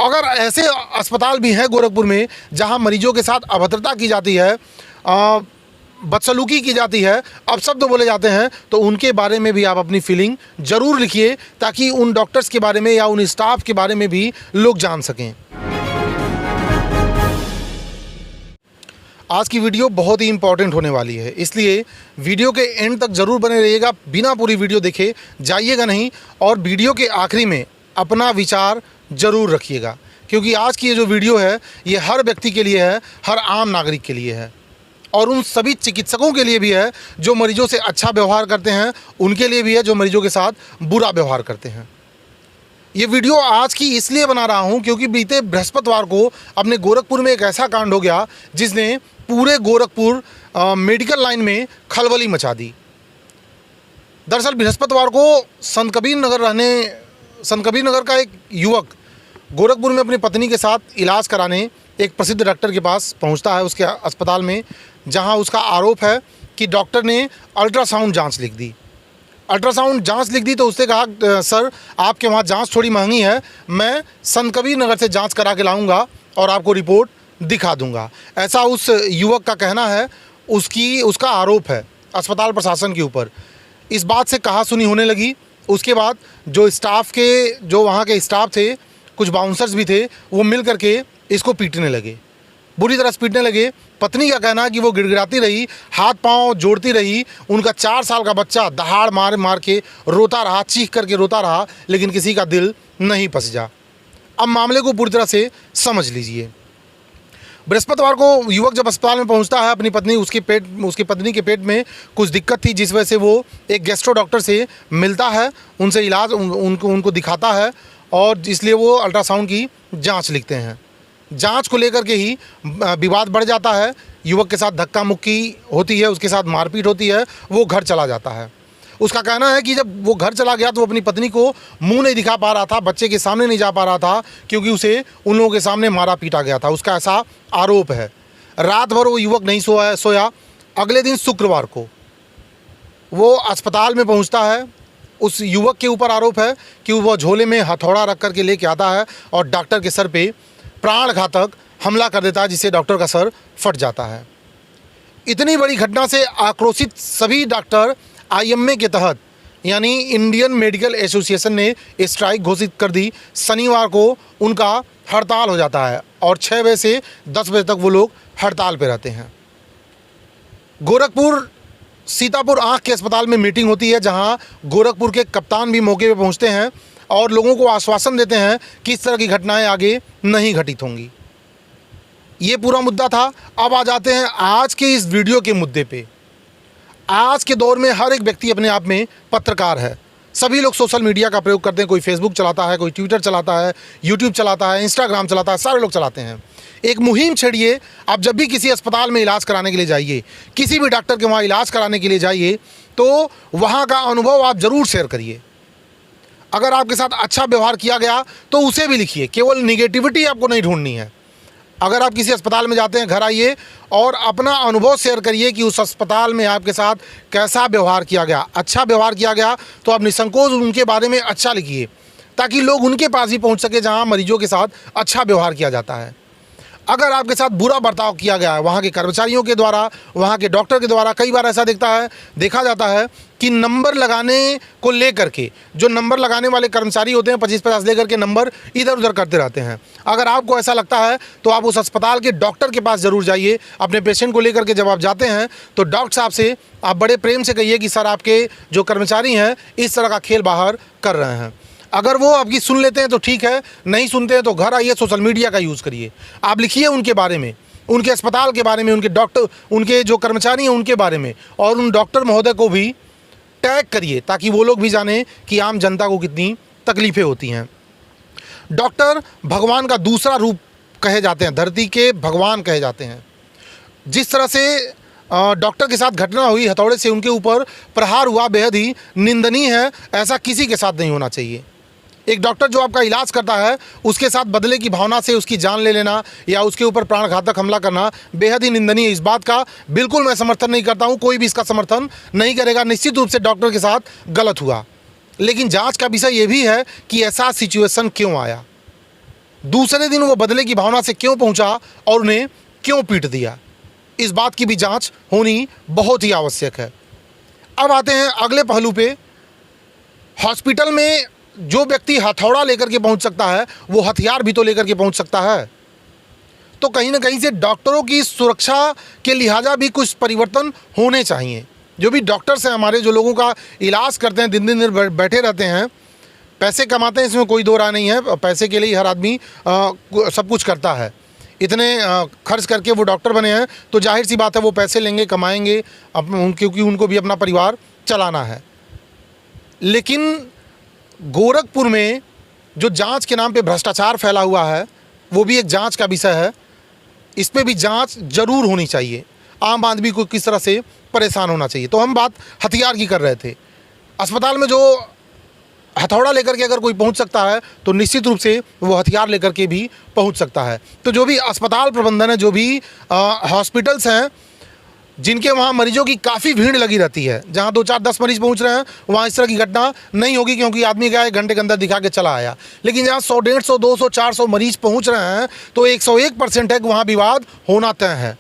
अगर ऐसे अस्पताल भी हैं गोरखपुर में जहां मरीजों के साथ अभद्रता की जाती है, बदसलूकी की जाती है, अपशब्द बोले जाते हैं, तो उनके बारे में भी आप अपनी फीलिंग ज़रूर लिखिए ताकि उन डॉक्टर्स के बारे में या उन स्टाफ के बारे में भी लोग जान सकें। आज की वीडियो बहुत ही इंपॉर्टेंट होने वाली है, इसलिए वीडियो के एंड तक ज़रूर बने रहिएगा। बिना पूरी वीडियो देखे जाइएगा नहीं और वीडियो के आखिरी में अपना विचार ज़रूर रखिएगा, क्योंकि आज की ये जो वीडियो है ये हर व्यक्ति के लिए है, हर आम नागरिक के लिए है और उन सभी चिकित्सकों के लिए भी है जो मरीजों से अच्छा व्यवहार करते हैं, उनके लिए भी है जो मरीजों के साथ बुरा व्यवहार करते हैं। ये वीडियो आज की इसलिए बना रहा हूँ क्योंकि बीते बृहस्पतिवार को अपने गोरखपुर में एक ऐसा कांड हो गया जिसने पूरे गोरखपुर मेडिकल लाइन में खलबली मचा दी। दरअसल बृहस्पतिवार को संत कबीर नगर का एक युवक गोरखपुर में अपनी पत्नी के साथ इलाज कराने एक प्रसिद्ध डॉक्टर के पास पहुंचता है, उसके अस्पताल में, जहां उसका आरोप है कि डॉक्टर ने अल्ट्रासाउंड जांच लिख दी। अल्ट्रासाउंड जांच लिख दी तो उसने कहा, सर आपके वहाँ जांच थोड़ी महंगी है, मैं संत कबीर नगर से जांच करा के लाऊंगा और आपको रिपोर्ट दिखा दूंगा। ऐसा उस युवक का कहना है, उसका आरोप है अस्पताल प्रशासन के ऊपर। इस बात से कहासुनी होने लगी। उसके बाद जो वहाँ के स्टाफ थे, कुछ बाउंसर्स भी थे, वो मिल करके इसको पीटने लगे, बुरी तरह से पीटने लगे। पत्नी का कहना है कि वो गिड़गिड़ाती रही, हाथ पांव जोड़ती रही, उनका 4 साल का बच्चा दहाड़ मार के रोता रहा, चीख करके रोता रहा, लेकिन किसी का दिल नहीं पसजा। अब मामले को पूरी तरह से समझ लीजिए। बृहस्पतिवार को युवक जब अस्पताल में पहुंचता है, अपनी पत्नी उसकी पत्नी के पेट में कुछ दिक्कत थी, जिस वजह से वो एक गैस्ट्रो डॉक्टर से मिलता है, उनसे इलाज उनको दिखाता है और इसलिए वो अल्ट्रासाउंड की जांच लिखते हैं। जांच को लेकर के ही विवाद बढ़ जाता है, युवक के साथ धक्का मुक्की होती है, उसके साथ मारपीट होती है, वो घर चला जाता है। उसका कहना है कि जब वो घर चला गया तो वो अपनी पत्नी को मुंह नहीं दिखा पा रहा था, बच्चे के सामने नहीं जा पा रहा था, क्योंकि उसे उन लोगों के सामने मारा पीटा गया था। उसका ऐसा आरोप है। रात भर वो युवक नहीं सोया। अगले दिन शुक्रवार को वो अस्पताल में पहुंचता है। उस युवक के ऊपर आरोप है कि वो झोले में हथौड़ा रख करके लेके आता है और डॉक्टर के सर पे प्राणघातक हमला कर देता है, जिससे डॉक्टर का सर फट जाता है। इतनी बड़ी घटना से आक्रोशित सभी डॉक्टर IMA के तहत यानी इंडियन मेडिकल एसोसिएशन ने स्ट्राइक घोषित कर दी। शनिवार को उनका हड़ताल हो जाता है और 6 बजे से 10 बजे तक वो लोग हड़ताल पे रहते हैं। गोरखपुर सीतापुर आँख के अस्पताल में मीटिंग होती है, जहां गोरखपुर के कप्तान भी मौके पे पहुंचते हैं और लोगों को आश्वासन देते हैं कि इस तरह की घटनाएं आगे नहीं घटित होंगी। ये पूरा मुद्दा था। अब आ जाते हैं आज के इस वीडियो के मुद्दे पे। आज के दौर में हर एक व्यक्ति अपने आप में पत्रकार है। सभी लोग सोशल मीडिया का प्रयोग करते हैं। कोई फेसबुक चलाता है, कोई ट्विटर चलाता है, यूट्यूब चलाता है, इंस्टाग्राम चलाता है, सारे लोग चलाते हैं। एक मुहिम छेड़िए। आप जब भी किसी अस्पताल में इलाज कराने के लिए जाइए, किसी भी डॉक्टर के वहाँ इलाज कराने के लिए जाइए, तो वहाँ का अनुभव आप ज़रूर शेयर करिए। अगर आपके साथ अच्छा व्यवहार किया गया तो उसे भी लिखिए, केवल निगेटिविटी आपको नहीं ढूंढनी है। अगर आप किसी अस्पताल में जाते हैं, घर आइए और अपना अनुभव शेयर करिए कि उस अस्पताल में आपके साथ कैसा व्यवहार किया गया। अच्छा व्यवहार किया गया तो आप निसंकोच उनके बारे में अच्छा लिखिए, ताकि लोग उनके पास भी पहुंच सके जहां मरीजों के साथ अच्छा व्यवहार किया जाता है। अगर आपके साथ बुरा बर्ताव किया गया है वहाँ के कर्मचारियों के द्वारा, वहाँ के डॉक्टर के द्वारा, कई बार ऐसा देखा जाता है कि नंबर लगाने को लेकर के जो नंबर लगाने वाले कर्मचारी होते हैं 25-50 लेकर के नंबर इधर उधर करते रहते हैं। अगर आपको ऐसा लगता है तो आप उस अस्पताल के डॉक्टर के पास ज़रूर जाइए। अपने पेशेंट को लेकर के जब आप जाते हैं तो डॉक्टर साहब से आप बड़े प्रेम से कहिए कि सर आपके जो कर्मचारी हैं इस तरह का खेल बाहर कर रहे हैं। अगर वो आपकी सुन लेते हैं तो ठीक है, नहीं सुनते हैं तो घर आइए, सोशल मीडिया का यूज़ करिए। आप लिखिए उनके बारे में, उनके अस्पताल के बारे में, उनके डॉक्टर, उनके जो कर्मचारी हैं उनके बारे में, और उन डॉक्टर महोदय को भी टैग करिए ताकि वो लोग भी जानें कि आम जनता को कितनी तकलीफ़ें होती हैं। डॉक्टर भगवान का दूसरा रूप कहे जाते हैं, धरती के भगवान कहे जाते हैं। जिस तरह से डॉक्टर के साथ घटना हुई, हथौड़े से उनके ऊपर प्रहार हुआ, बेहद ही निंदनीय है। ऐसा किसी के साथ नहीं होना चाहिए। एक डॉक्टर जो आपका इलाज करता है उसके साथ बदले की भावना से उसकी जान ले लेना या उसके ऊपर प्राणघातक हमला करना बेहद ही निंदनीय है। इस बात का बिल्कुल मैं समर्थन नहीं करता हूं, कोई भी इसका समर्थन नहीं करेगा। निश्चित रूप से डॉक्टर के साथ गलत हुआ, लेकिन जांच का विषय ये भी है कि ऐसा सिचुएशन क्यों आया। दूसरे दिन वो बदले की भावना से क्यों पहुंचा और उन्हें क्यों पीट दिया, इस बात की भी जांच होनी बहुत ही आवश्यक है। अब आते हैं अगले पहलू पे। हॉस्पिटल में जो व्यक्ति हथौड़ा लेकर के पहुंच सकता है वो हथियार भी तो लेकर के पहुंच सकता है। तो कहीं ना कहीं से डॉक्टरों की सुरक्षा के लिहाजा भी कुछ परिवर्तन होने चाहिए। जो भी डॉक्टर्स हैं हमारे, जो लोगों का इलाज करते हैं, दिन दिन बैठे रहते हैं, पैसे कमाते हैं, इसमें कोई दो राय नहीं है। पैसे के लिए हर आदमी सब कुछ करता है। इतने खर्च करके वो डॉक्टर बने हैं तो जाहिर सी बात है वो पैसे लेंगे, कमाएंगे, क्योंकि उनको भी अपना परिवार चलाना है। लेकिन गोरखपुर में जो जांच के नाम पे भ्रष्टाचार फैला हुआ है वो भी एक जांच का विषय है। इस पे भी जांच जरूर होनी चाहिए। आम आदमी को किस तरह से परेशान होना चाहिए। तो हम बात हथियार की कर रहे थे। अस्पताल में जो हथौड़ा लेकर के अगर कोई पहुंच सकता है तो निश्चित रूप से वो हथियार लेकर के भी पहुंच सकता है। तो जो भी अस्पताल प्रबंधन है, जो भी हॉस्पिटल्स हैं जिनके वहाँ मरीजों की काफ़ी भीड़ लगी रहती है, जहाँ 2 4 10 मरीज पहुँच रहे हैं, वहाँ इस तरह की घटना नहीं होगी क्योंकि आदमी क्या है, घंटे के अंदर दिखा के चला आया। लेकिन जहाँ 100 150 200 400 मरीज पहुँच रहे हैं तो 101% है कि वहाँ विवाद होना तय है।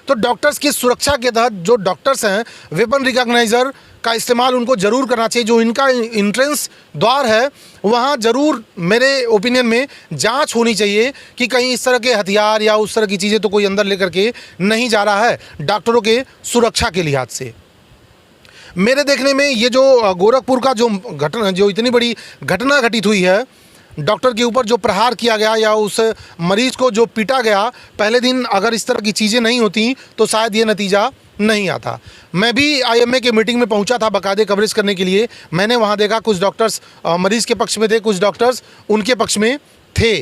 तो डॉक्टर्स की सुरक्षा के तहत जो डॉक्टर्स हैं, वेपन रिकॉग्नाइजर का इस्तेमाल उनको ज़रूर करना चाहिए। जो इनका एंट्रेंस द्वार है वहाँ ज़रूर मेरे ओपिनियन में जांच होनी चाहिए कि कहीं इस तरह के हथियार या उस तरह की चीज़ें तो कोई अंदर लेकर के नहीं जा रहा है डॉक्टरों के सुरक्षा के लिहाज से। मेरे देखने में ये जो गोरखपुर का जो घटना, जो इतनी बड़ी घटना घटित हुई है, डॉक्टर के ऊपर जो प्रहार किया गया या उस मरीज़ को जो पीटा गया, पहले दिन अगर इस तरह की चीज़ें नहीं होती तो शायद ये नतीजा नहीं आता। मैं भी आईएमए के मीटिंग में पहुंचा था बाकायदे कवरेज करने के लिए। मैंने वहां देखा कुछ डॉक्टर्स मरीज़ के पक्ष में थे, कुछ डॉक्टर्स उनके पक्ष में थे।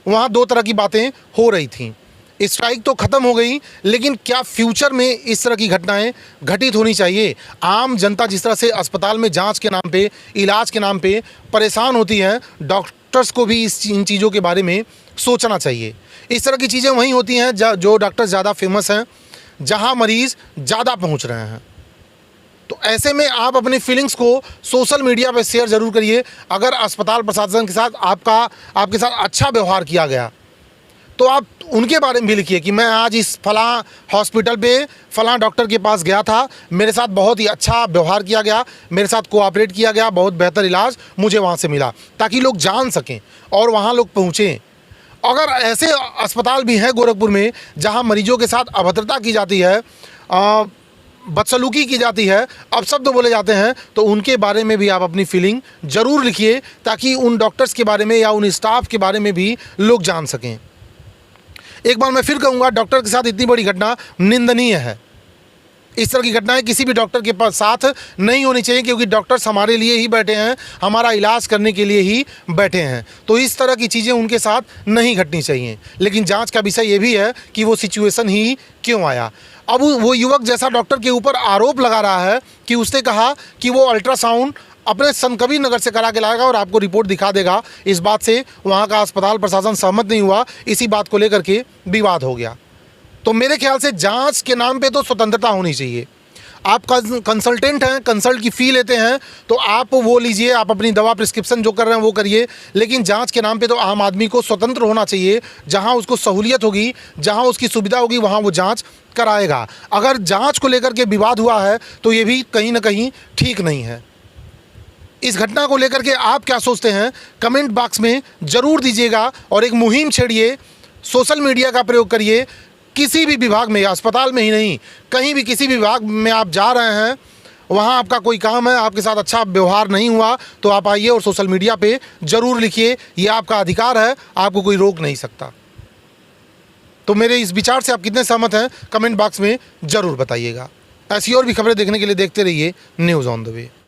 वहाँ 2 तरह की बातें हो रही थीं। स्ट्राइक तो ख़त्म हो गई, लेकिन क्या फ्यूचर में इस तरह की घटनाएं घटित होनी चाहिए? आम जनता जिस तरह से अस्पताल में जांच के नाम पे, इलाज के नाम पे परेशान होती है, डॉक्टर्स को भी इन चीज़ों के बारे में सोचना चाहिए। इस तरह की चीज़ें वहीं होती हैं जो डॉक्टर ज़्यादा फेमस हैं, जहां मरीज़ ज़्यादा पहुंच रहे हैं। तो ऐसे में आप अपनी फीलिंग्स को सोशल मीडिया पर शेयर ज़रूर करिए। अगर अस्पताल प्रशासन के साथ आपके साथ अच्छा व्यवहार किया गया तो आप उनके बारे में भी लिखिए कि मैं आज इस फलां हॉस्पिटल पे फलां डॉक्टर के पास गया था, मेरे साथ बहुत ही अच्छा व्यवहार किया गया, मेरे साथ कोऑपरेट किया गया, बहुत बेहतर इलाज मुझे वहाँ से मिला, ताकि लोग जान सकें और वहाँ लोग पहुँचें। अगर ऐसे अस्पताल भी हैं गोरखपुर में जहां मरीजों के साथ अभद्रता की जाती है, बदसलूकी की जाती है, अपशब्द बोले जाते हैं, तो उनके बारे में भी आप अपनी फीलिंग ज़रूर लिखिए, ताकि उन डॉक्टर्स के बारे में या उन स्टाफ के बारे में भी लोग जान सकें। एक बार मैं फिर कहूँगा, डॉक्टर के साथ इतनी बड़ी घटना निंदनीय है। इस तरह की घटनाएं किसी भी डॉक्टर के पास साथ नहीं होनी चाहिए, क्योंकि डॉक्टर्स हमारे लिए ही बैठे हैं, हमारा इलाज करने के लिए ही बैठे हैं। तो इस तरह की चीज़ें उनके साथ नहीं घटनी चाहिए। लेकिन जांच का विषय ये भी है कि वो सिचुएशन ही क्यों आया। अब वो युवक जैसा डॉक्टर के ऊपर आरोप लगा रहा है कि उसने कहा कि वो अल्ट्रासाउंड अपने संतकबीर नगर से करा के लाएगा और आपको रिपोर्ट दिखा देगा, इस बात से वहाँ का अस्पताल प्रशासन सहमत नहीं हुआ। इसी बात को लेकर के विवाद हो गया। तो मेरे ख्याल से जांच के नाम पे तो स्वतंत्रता होनी चाहिए। आप कंसल्टेंट हैं, कंसल्ट की फ़ी लेते हैं, तो आप वो लीजिए, आप अपनी दवा प्रिस्क्रिप्शन जो कर रहे हैं वो करिए। लेकिन जांच के नाम पे तो आम आदमी को स्वतंत्र होना चाहिए। जहां उसको सहूलियत होगी, जहां उसकी सुविधा होगी, वहां वो जांच कराएगा। अगर जांच को लेकर के विवाद हुआ है तो ये भी कहीं ना कहीं ठीक नहीं है। इस घटना को लेकर के आप क्या सोचते हैं, कमेंट बॉक्स में ज़रूर दीजिएगा। और एक मुहिम छेड़िए, सोशल मीडिया का प्रयोग करिए। किसी भी विभाग में, अस्पताल में ही नहीं, कहीं भी किसी भी विभाग में आप जा रहे हैं, वहाँ आपका कोई काम है, आपके साथ अच्छा व्यवहार नहीं हुआ, तो आप आइए और सोशल मीडिया पे ज़रूर लिखिए। ये आपका अधिकार है, आपको कोई रोक नहीं सकता। तो मेरे इस विचार से आप कितने सहमत हैं, कमेंट बॉक्स में ज़रूर बताइएगा। ऐसी और भी खबरें देखने के लिए देखते रहिए न्यूज़ ऑन द वे।